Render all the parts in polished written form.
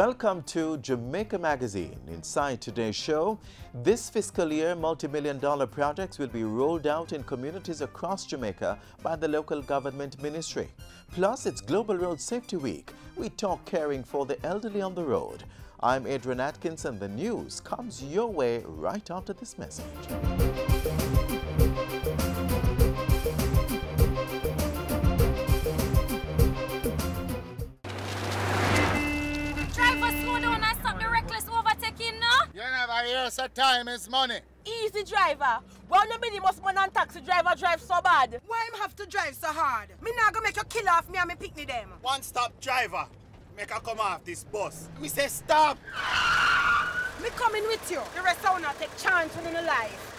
Welcome to Jamaica Magazine. Inside today's show, this fiscal year, multi-million-dollar projects will be rolled out in communities across Jamaica by the local government ministry. Plus, it's Global Road Safety Week. We talk caring for the elderly on the road. I'm Adrian Atkins, and the news comes your way right after this message. So time is money. Easy driver. Well, no many must man and taxi driver drive so bad. Why him have to drive so hard? Me not gonna make you kill off me and me picnic them. One stop driver. Make her come off this bus. Me say stop. Me coming with you. The rest I will not take chance in the life.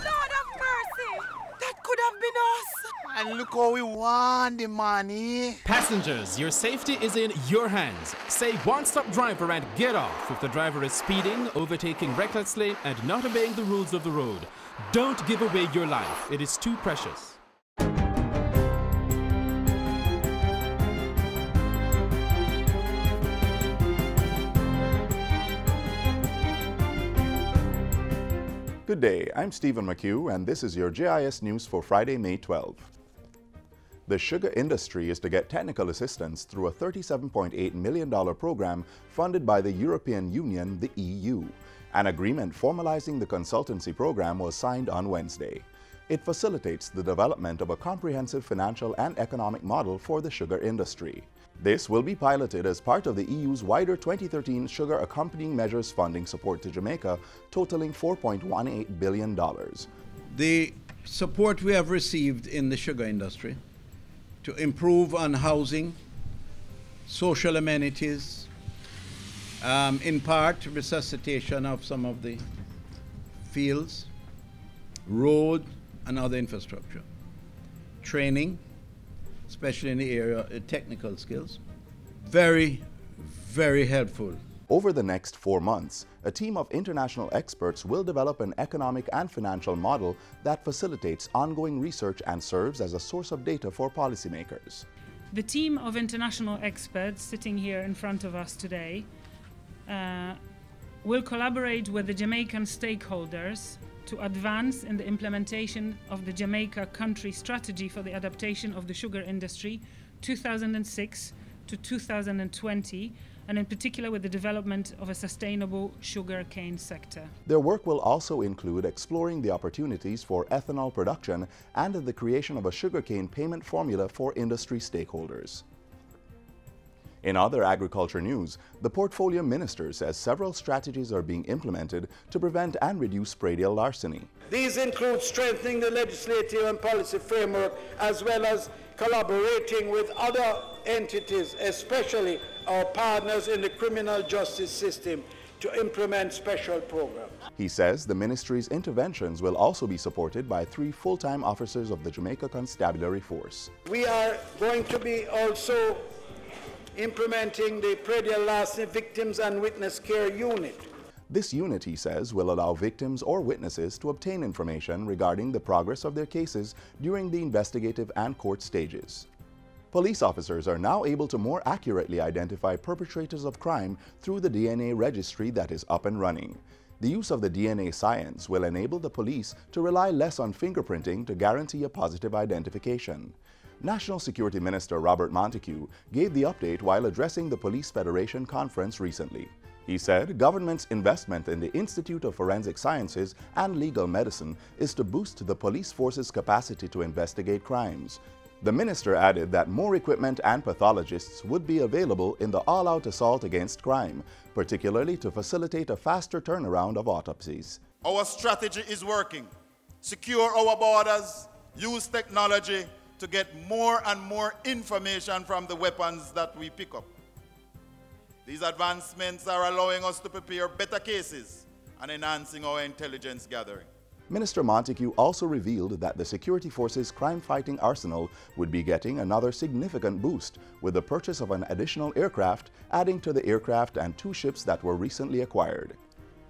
Lord of mercy. That could have been us. And look how we want the money. Passengers, your safety is in your hands. Say one-stop driver and get off if the driver is speeding, overtaking recklessly, and not obeying the rules of the road. Don't give away your life. It is too precious. Good day, I'm Stephen McHugh, and this is your JIS News for Friday, May 12. The sugar industry is to get technical assistance through a $37.8 million program funded by the European Union, the EU. An agreement formalizing the consultancy program was signed on Wednesday. It facilitates the development of a comprehensive financial and economic model for the sugar industry. This will be piloted as part of the EU's wider 2013 Sugar Accompanying Measures funding support to Jamaica, totaling $4.18 billion. The support we have received in the sugar industry to improve on housing, social amenities, in part resuscitation of some of the fields, road and other infrastructure, training, especially in the area of technical skills. Very, very helpful. Over the next 4 months, a team of international experts will develop an economic and financial model that facilitates ongoing research and serves as a source of data for policymakers. The team of international experts sitting here in front of us today will collaborate with the Jamaican stakeholders to advance in the implementation of the Jamaica Country Strategy for the Adaptation of the Sugar Industry 2006 to 2020, and in particular with the development of a sustainable sugar cane sector. Their work will also include exploring the opportunities for ethanol production and the creation of a sugarcane payment formula for industry stakeholders. In other agriculture news, the Portfolio Minister says several strategies are being implemented to prevent and reduce pradial larceny. These include strengthening the legislative and policy framework, as well as collaborating with other entities, especially our partners in the criminal justice system, to implement special programs. He says the ministry's interventions will also be supported by 3 full-time officers of the Jamaica Constabulary Force. We are going to be also implementing the pradial larceny victims and witness care unit. This unit, he says, will allow victims or witnesses to obtain information regarding the progress of their cases during the investigative and court stages. Police officers are now able to more accurately identify perpetrators of crime through the DNA registry that is up and running. The use of the DNA science will enable the police to rely less on fingerprinting to guarantee a positive identification. National Security Minister Robert Montego gave the update while addressing the Police Federation conference recently. He said government's investment in the Institute of Forensic Sciences and Legal Medicine is to boost the police force's capacity to investigate crimes. The minister added that more equipment and pathologists would be available in the all-out assault against crime, particularly to facilitate a faster turnaround of autopsies. Our strategy is working. Secure our borders, use technology to get more and more information from the weapons that we pick up. These advancements are allowing us to prepare better cases and enhancing our intelligence gathering. Minister Montego also revealed that the security force's crime-fighting arsenal would be getting another significant boost with the purchase of an additional aircraft, adding to the aircraft and 2 ships that were recently acquired.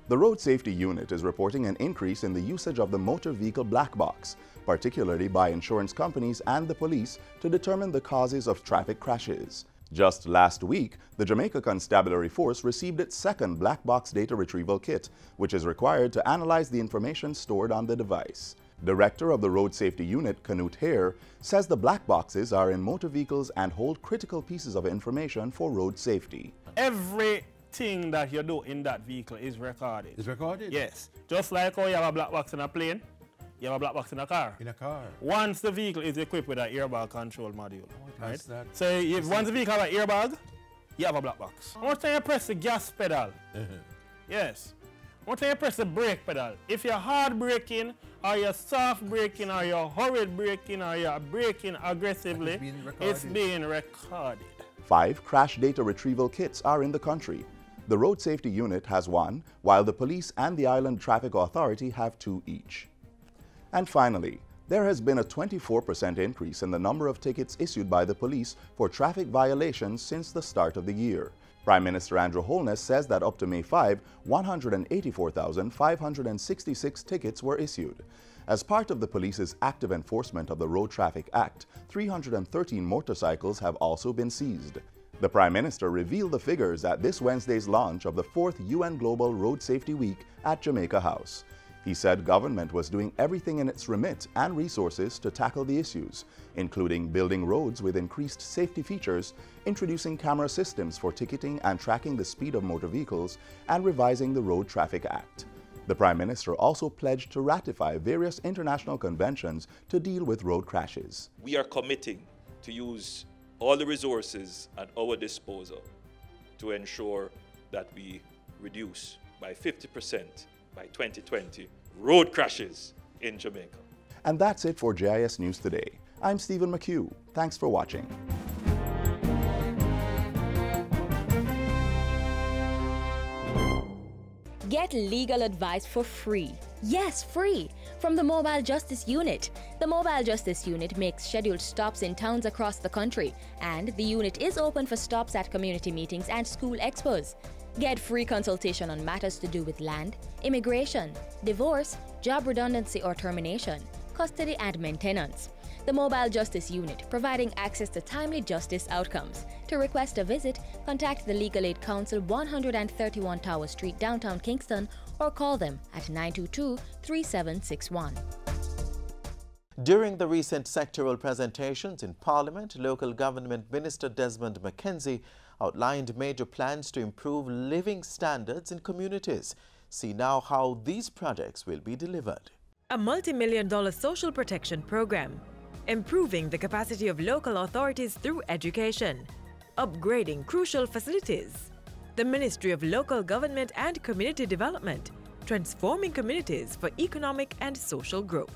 The Road Safety Unit is reporting an increase in the usage of the motor vehicle black box, particularly by insurance companies and the police, to determine the causes of traffic crashes. Just last week, the Jamaica Constabulary Force received its second black box data retrieval kit, which is required to analyze the information stored on the device. Director of the Road Safety Unit, Canute Hare, says the black boxes are in motor vehicles and hold critical pieces of information for road safety. Everything that you do in that vehicle is recorded. Is recorded? Yes. Just like how you have a black box in a plane, you have a black box in a car. In a car. Once the vehicle is equipped with an airbag control module. Oh, right? That. So once the vehicle has an airbag, you have a black box. Once you press the gas pedal, yes. Once you press the brake pedal, if you're hard braking, or you're soft braking, or you're hurried braking, or you're braking aggressively, it's being recorded. 5 crash data retrieval kits are in the country. The Road Safety Unit has 1, while the police and the Island Traffic Authority have 2 each. And finally, there has been a 24% increase in the number of tickets issued by the police for traffic violations since the start of the year. Prime Minister Andrew Holness says that up to May 5, 184,566 tickets were issued. As part of the police's active enforcement of the Road Traffic Act, 313 motorcycles have also been seized. The Prime Minister revealed the figures at this Wednesday's launch of the 4th UN Global Road Safety Week at Jamaica House. He said government was doing everything in its remit and resources to tackle the issues, including building roads with increased safety features, introducing camera systems for ticketing and tracking the speed of motor vehicles, and revising the Road Traffic Act. The Prime Minister also pledged to ratify various international conventions to deal with road crashes. We are committing to use all the resources at our disposal to ensure that we reduce by 50% by 2020 road crashes in Jamaica. And that's it for JIS News Today. I'm Stephen McHugh. Thanks for watching. Get legal advice for free. Yes, free! From the Mobile Justice Unit. The Mobile Justice Unit makes scheduled stops in towns across the country, and the unit is open for stops at community meetings and school expos. Get free consultation on matters to do with land, immigration, divorce, job redundancy or termination, custody and maintenance. The Mobile Justice Unit, providing access to timely justice outcomes. To request a visit, contact the Legal Aid Council, 131 Tower Street, downtown Kingston, or call them at 922-3761. During the recent sectoral presentations in Parliament, Local Government Minister Desmond McKenzie outlined major plans to improve living standards in communities. See now how these projects will be delivered. A multi-million-dollar social protection program, improving the capacity of local authorities through education, upgrading crucial facilities, the Ministry of Local Government and Community Development, transforming communities for economic and social growth.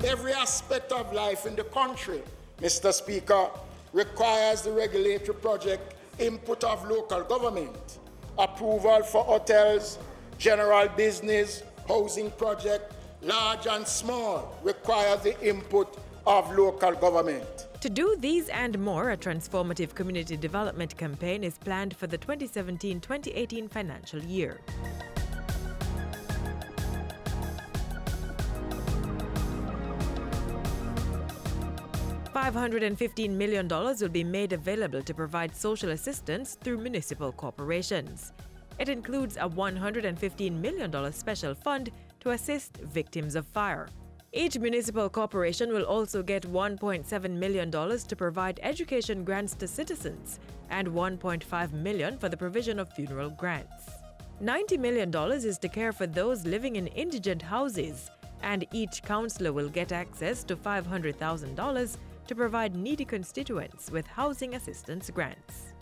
Every aspect of life in the country, Mr. Speaker, requires the regulatory project input of local government. Approval for hotels, general business, housing project, large and small, requires the input of local government. To do these and more, a transformative community development campaign is planned for the 2017-2018 financial year. $515 million will be made available to provide social assistance through municipal corporations. It includes a $115 million special fund to assist victims of fire. Each municipal corporation will also get $1.7 million to provide education grants to citizens and $1.5 million for the provision of funeral grants. $90 million is to care for those living in indigent houses, and each councillor will get access to $500,000 to provide needy constituents with housing assistance grants.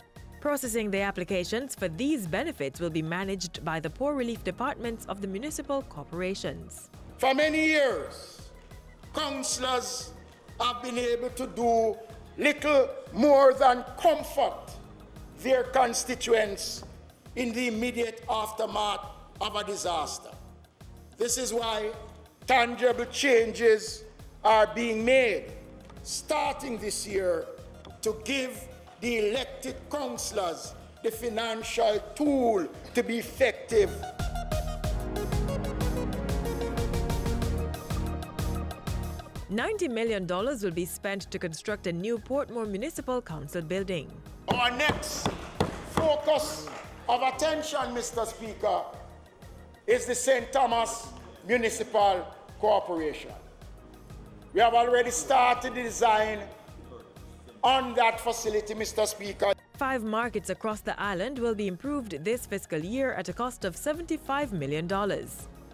Processing the applications for these benefits will be managed by the poor relief departments of the municipal corporations. For many years, councillors have been able to do little more than comfort their constituents in the immediate aftermath of a disaster. This is why tangible changes are being made starting this year, to give the elected councillors the financial tool to be effective. $90 million will be spent to construct a new Portmore Municipal Council building. Our next focus of attention, Mr. Speaker, is the St. Thomas Municipal Corporation. We have already started the design on that facility, Mr. Speaker. 5 markets across the island will be improved this fiscal year at a cost of $75 million.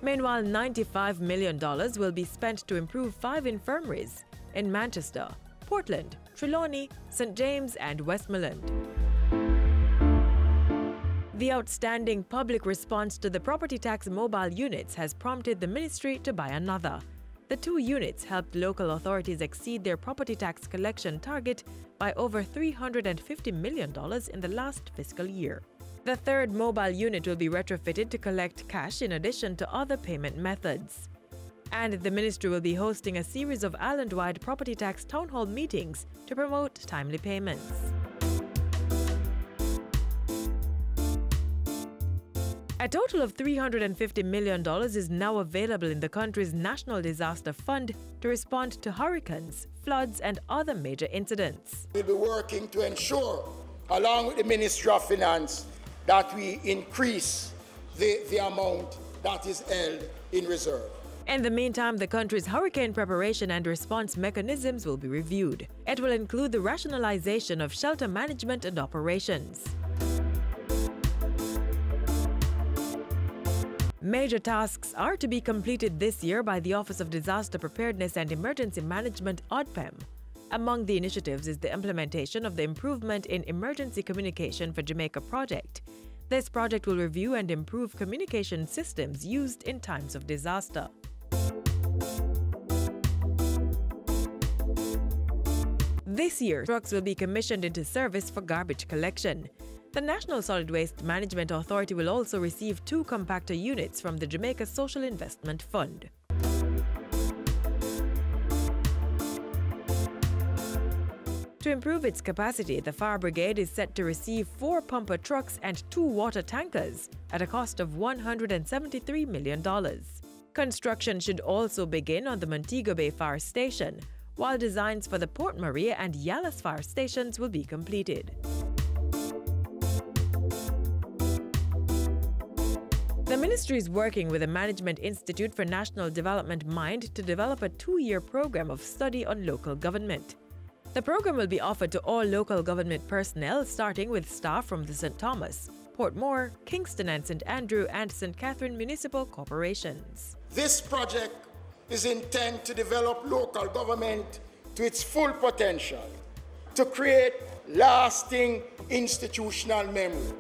Meanwhile, $95 million will be spent to improve 5 infirmaries in Manchester, Portland, Trelawney, St. James and Westmoreland. The outstanding public response to the property tax mobile units has prompted the ministry to buy another. The 2 units helped local authorities exceed their property tax collection target by over $350 million in the last fiscal year. The 3rd mobile unit will be retrofitted to collect cash in addition to other payment methods. And the ministry will be hosting a series of island-wide property tax town hall meetings to promote timely payments. A total of $350 million is now available in the country's National Disaster Fund to respond to hurricanes, floods and other major incidents. We'll be working to ensure, along with the Ministry of Finance, that we increase the amount that is held in reserve. In the meantime, the country's hurricane preparation and response mechanisms will be reviewed. It will include the rationalization of shelter management and operations. Major tasks are to be completed this year by the Office of Disaster Preparedness and Emergency Management, OPM. Among the initiatives is the implementation of the Improvement in Emergency Communication for Jamaica project. This project will review and improve communication systems used in times of disaster. This year, trucks will be commissioned into service for garbage collection. The National Solid Waste Management Authority will also receive 2 compactor units from the Jamaica Social Investment Fund. To improve its capacity, the Fire Brigade is set to receive 4 pumper trucks and 2 water tankers at a cost of $173 million. Construction should also begin on the Montego Bay Fire Station, while designs for the Port Maria and Yallas Fire Stations will be completed. The ministry is working with the Management Institute for National Development MIND to develop a 2-year program of study on local government. The program will be offered to all local government personnel, starting with staff from the St. Thomas, Portmore, Kingston and St. Andrew and St. Catherine municipal corporations. This project is intended to develop local government to its full potential, to create lasting institutional memory.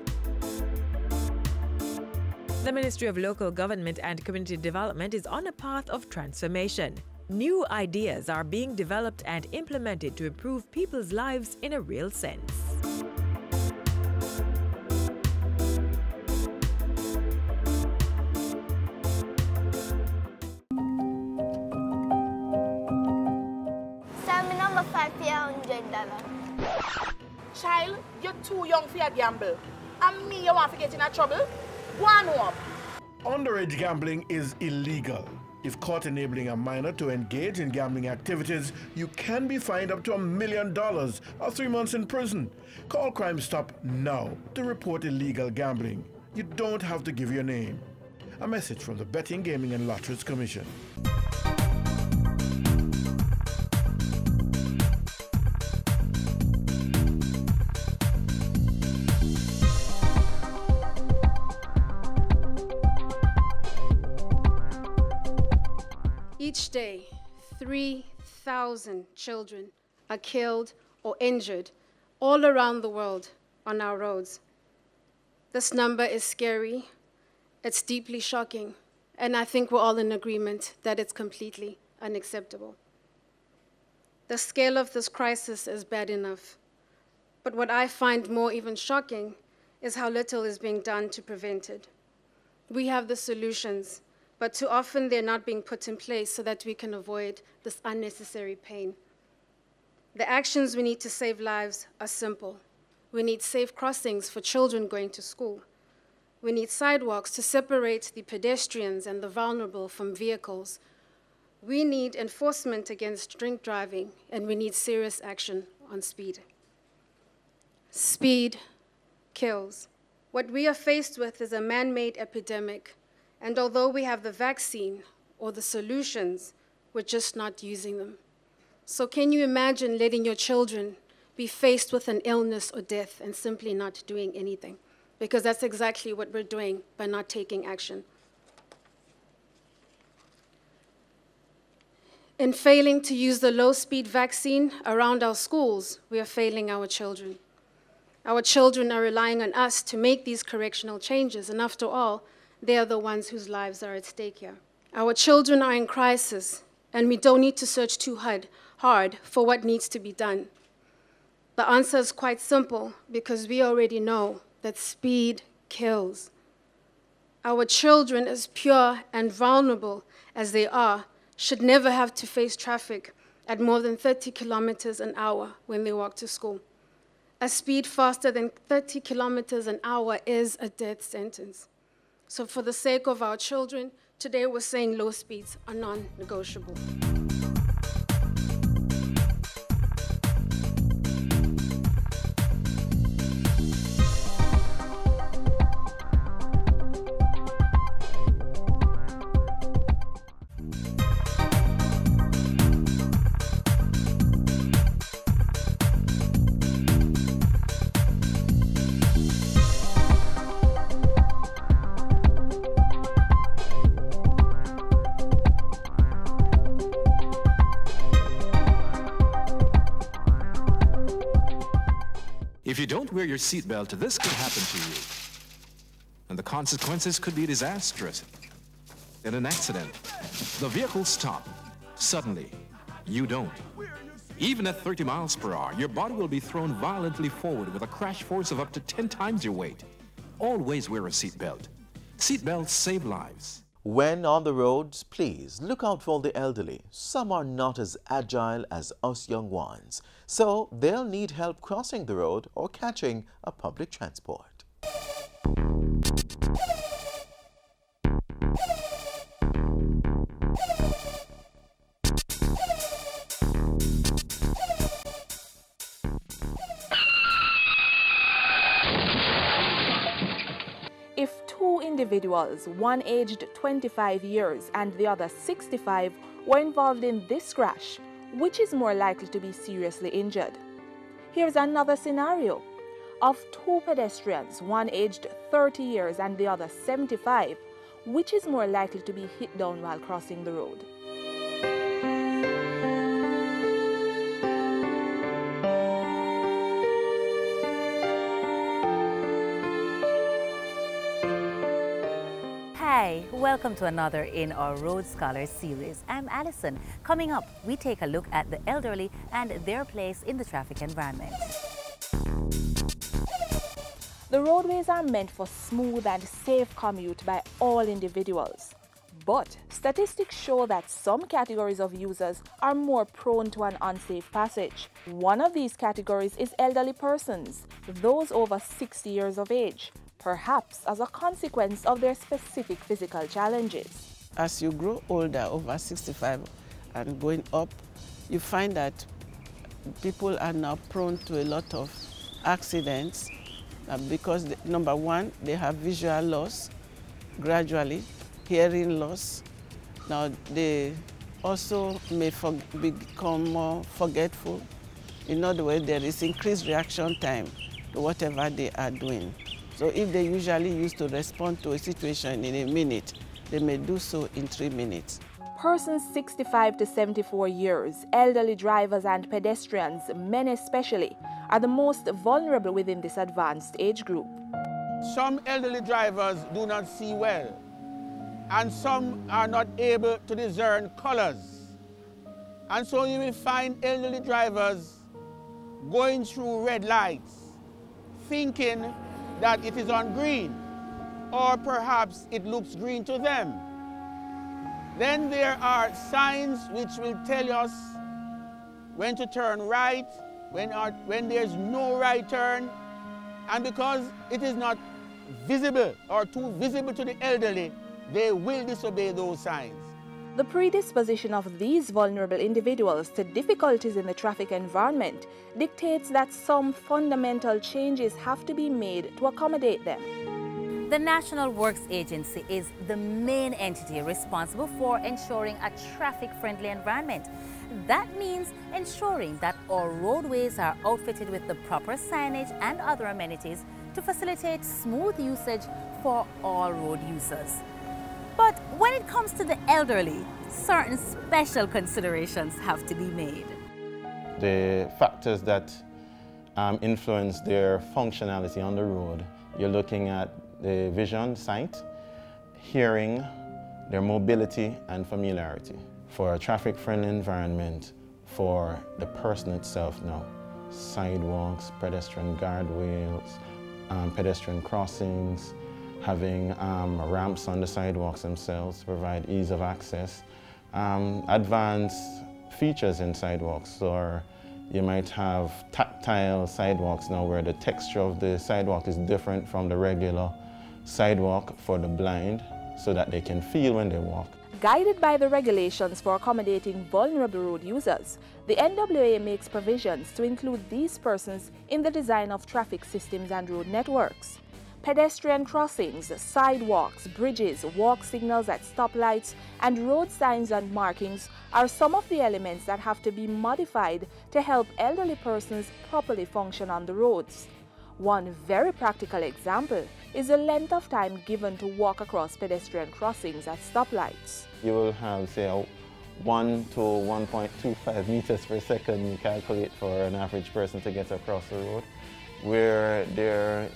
The Ministry of Local Government and Community Development is on a path of transformation. New ideas are being developed and implemented to improve people's lives in a real sense. Sell me number 5 for $100. Child, you're too young for your gamble. And me, you want to get in a trouble? Go on home. Underage gambling is illegal. If caught enabling a minor to engage in gambling activities, you can be fined up to $1 million or 3 months in prison. Call Crime Stop now to report illegal gambling. You don't have to give your name. A message from the Betting, Gaming and Lotteries Commission. Each day, 3,000 children are killed or injured all around the world on our roads. This number is scary, it's deeply shocking, and I think we're all in agreement that it's completely unacceptable. The scale of this crisis is bad enough, but what I find more even shocking is how little is being done to prevent it. We have the solutions, but too often they're not being put in place so that we can avoid this unnecessary pain. The actions we need to save lives are simple. We need safe crossings for children going to school. We need sidewalks to separate the pedestrians and the vulnerable from vehicles. We need enforcement against drink driving, and we need serious action on speed. Speed kills. What we are faced with is a man-made epidemic, and although we have the vaccine or the solutions, we're just not using them. So can you imagine letting your children be faced with an illness or death and simply not doing anything? Because that's exactly what we're doing by not taking action. In failing to use the low-speed vaccine around our schools, we are failing our children. Our children are relying on us to make these correctional changes, and after all, they are the ones whose lives are at stake here. Our children are in crisis, and we don't need to search too hard for what needs to be done. The answer is quite simple, because we already know that speed kills. Our children, as pure and vulnerable as they are, should never have to face traffic at more than 30 kilometers an hour when they walk to school. A speed faster than 30 kilometers an hour is a death sentence. So for the sake of our children, today we're saying low speeds are non-negotiable. If you don't wear your seatbelt, this could happen to you. And the consequences could be disastrous. In an accident, the vehicle stops. Suddenly, you don't. Even at 30 miles per hour, your body will be thrown violently forward with a crash force of up to 10 times your weight. Always wear a seatbelt. Seatbelts save lives. When on the roads, please look out for the elderly. Some are not as agile as us young ones, so they'll need help crossing the road or catching a public transport. If two individuals, one aged 25 years and the other 65, were involved in this crash, which is more likely to be seriously injured? Here's another scenario. Of two pedestrians, one aged 30 years and the other 75, which is more likely to be hit down while crossing the road? Hi, welcome to another in our Road Scholars series. I'm Alison. Coming up, we take a look at the elderly and their place in the traffic environment. The roadways are meant for smooth and safe commute by all individuals. But statistics show that some categories of users are more prone to an unsafe passage. One of these categories is elderly persons, those over 60 years of age, perhaps as a consequence of their specific physical challenges. As you grow older, over 65 and going up, you find that people are now prone to a lot of accidents because, number one, they have visual loss gradually, hearing loss. Now, they also may become more forgetful. In other words, there is increased reaction time to whatever they are doing. So if they usually used to respond to a situation in a minute, they may do so in 3 minutes. Persons 65 to 74 years, elderly drivers and pedestrians, men especially, are the most vulnerable within this advanced age group. Some elderly drivers do not see well, and some are not able to discern colors. And so you will find elderly drivers going through red lights, thinking that it is on green, or perhaps it looks green to them. Then there are signs which will tell us when to turn right, when there's no right turn, and because it is not visible or too visible to the elderly, they will disobey those signs. The predisposition of these vulnerable individuals to difficulties in the traffic environment dictates that some fundamental changes have to be made to accommodate them. The National Works Agency is the main entity responsible for ensuring a traffic-friendly environment. That means ensuring that our roadways are outfitted with the proper signage and other amenities to facilitate smooth usage for all road users. But when it comes to the elderly, certain special considerations have to be made. The factors that influence their functionality on the road, you're looking at the vision, sight, hearing, their mobility and familiarity. For a traffic-friendly environment, for the person itself now, sidewalks, pedestrian guardrails, pedestrian crossings, having ramps on the sidewalks themselves to provide ease of access, advanced features in sidewalks, or you might have tactile sidewalks now where the texture of the sidewalk is different from the regular sidewalk for the blind so that they can feel when they walk. Guided by the regulations for accommodating vulnerable road users, the NWA makes provisions to include these persons in the design of traffic systems and road networks. Pedestrian crossings, sidewalks, bridges, walk signals at stoplights, and road signs and markings are some of the elements that have to be modified to help elderly persons properly function on the roads. One very practical example is the length of time given to walk across pedestrian crossings at stoplights. You will have, say, 1 to 1.25 meters per second you calculate for an average person to get across the road, where there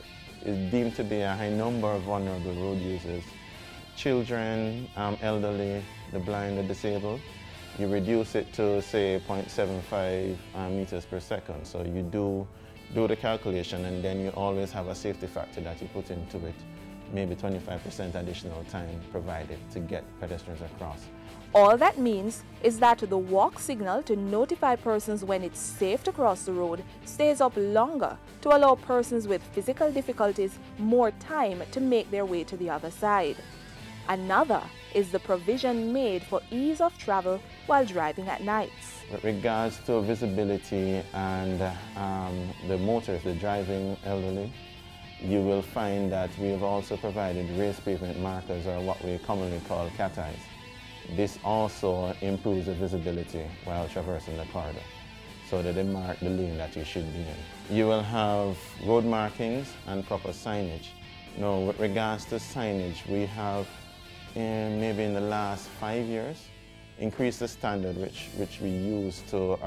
is deemed to be a high number of vulnerable road users. Children, elderly, the blind, the disabled. You reduce it to, say, 0.75 meters per second. So you do the calculation, and then you always have a safety factor that you put into it, maybe 25% additional time provided to get pedestrians across. All that means is that the walk signal to notify persons when it's safe to cross the road stays up longer to allow persons with physical difficulties more time to make their way to the other side. Another is the provision made for ease of travel while driving at nights. With regards to visibility and the motorists, the driving elderly, you will find that we have also provided raised pavement markers, or what we commonly call cat eyes. This also improves the visibility while traversing the corridor, so that they mark the lane that you should be in. You will have road markings and proper signage. Now, with regards to signage, we have, maybe in the last 5 years, increased the standard which we use to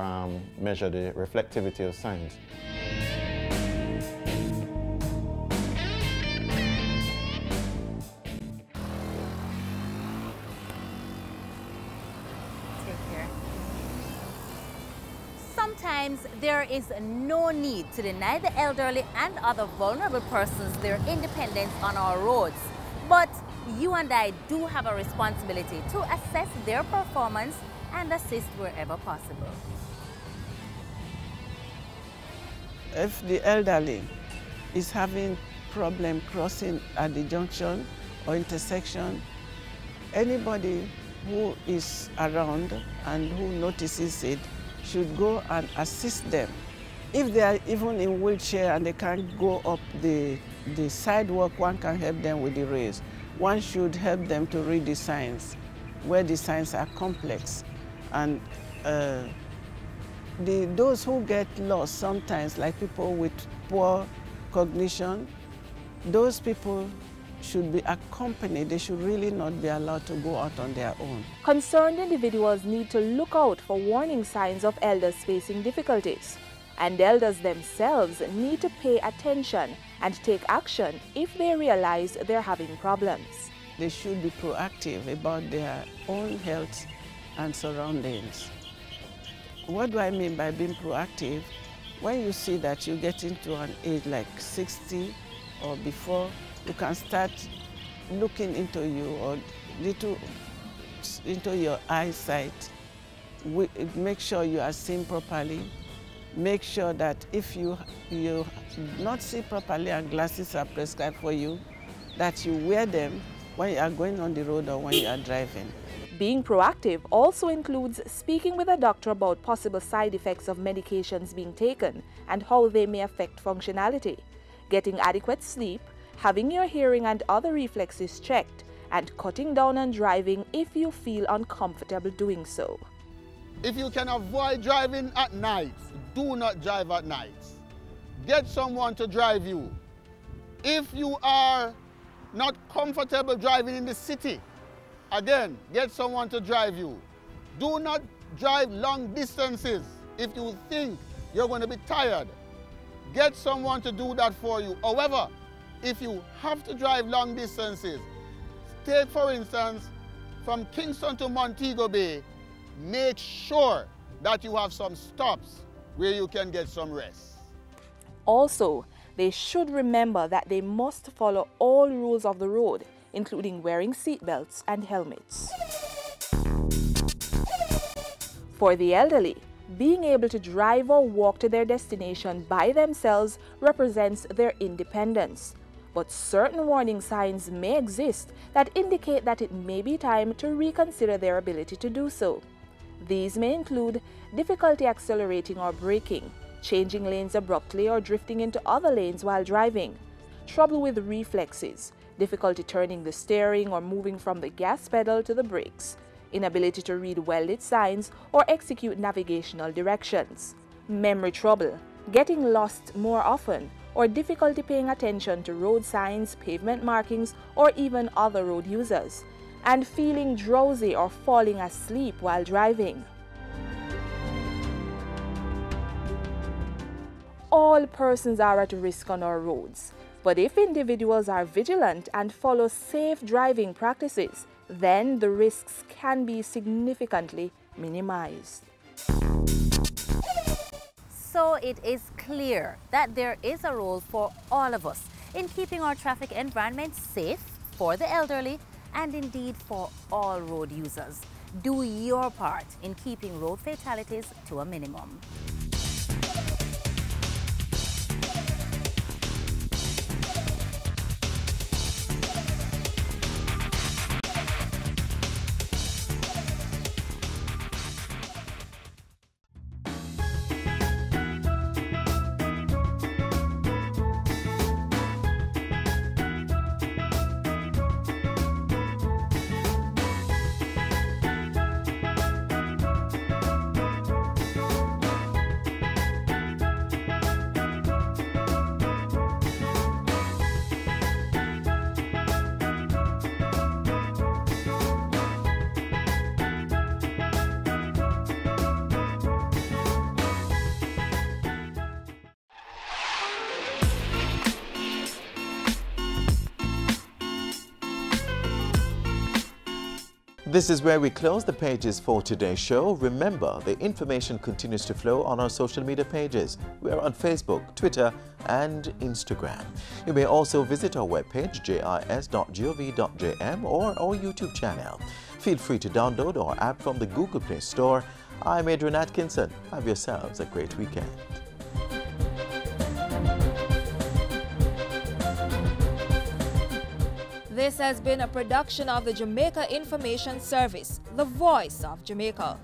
measure the reflectivity of signs. Sometimes there is no need to deny the elderly and other vulnerable persons their independence on our roads. But you and I do have a responsibility to assess their performance and assist wherever possible. If the elderly is having problem crossing at the junction or intersection, anybody who is around and who notices it should go and assist them. If they are even in wheelchair and they can't go up the sidewalk, one can help them with the rails. One should help them to read the signs, where the signs are complex. And those who get lost sometimes, like people with poor cognition, those people should be accompanied. They should really not be allowed to go out on their own. Concerned individuals need to look out for warning signs of elders facing difficulties. And elders themselves need to pay attention and take action if they realize they're having problems. They should be proactive about their own health and surroundings. What do I mean by being proactive? When you see that you get into an age like 60 or before, you can start looking into you or into your eyesight. make sure you are seeing properly. Make sure that if you not see properly and glasses are prescribed for you, that you wear them when you are going on the road or when you are driving. Being proactive also includes speaking with a doctor about possible side effects of medications being taken and how they may affect functionality, getting adequate sleep, having your hearing and other reflexes checked, and cutting down on driving if you feel uncomfortable doing so. If you can avoid driving at night, do not drive at night. Get someone to drive you. If you are not comfortable driving in the city, again, get someone to drive you. Do not drive long distances if you think you're going to be tired. Get someone to do that for you. However, if you have to drive long distances, take for instance, from Kingston to Montego Bay, make sure that you have some stops where you can get some rest. Also, they should remember that they must follow all rules of the road, including wearing seatbelts and helmets. For the elderly, being able to drive or walk to their destination by themselves represents their independence. But certain warning signs may exist that indicate that it may be time to reconsider their ability to do so. These may include difficulty accelerating or braking, changing lanes abruptly or drifting into other lanes while driving, trouble with reflexes, difficulty turning the steering or moving from the gas pedal to the brakes, inability to read well-lit signs or execute navigational directions, memory trouble, getting lost more often, or difficulty paying attention to road signs, pavement markings, or even other road users, and feeling drowsy or falling asleep while driving. All persons are at risk on our roads, but if individuals are vigilant and follow safe driving practices, then the risks can be significantly minimized. So it is clear that there is a role for all of us in keeping our traffic environment safe for the elderly and indeed for all road users. Do your part in keeping road fatalities to a minimum. This is where we close the pages for today's show. Remember, the information continues to flow on our social media pages. We are on Facebook, Twitter, and Instagram. You may also visit our webpage, jis.gov.jm, or our YouTube channel. Feel free to download our app from the Google Play Store. I'm Adrian Atkinson. Have yourselves a great weekend. This has been a production of the Jamaica Information Service, the voice of Jamaica.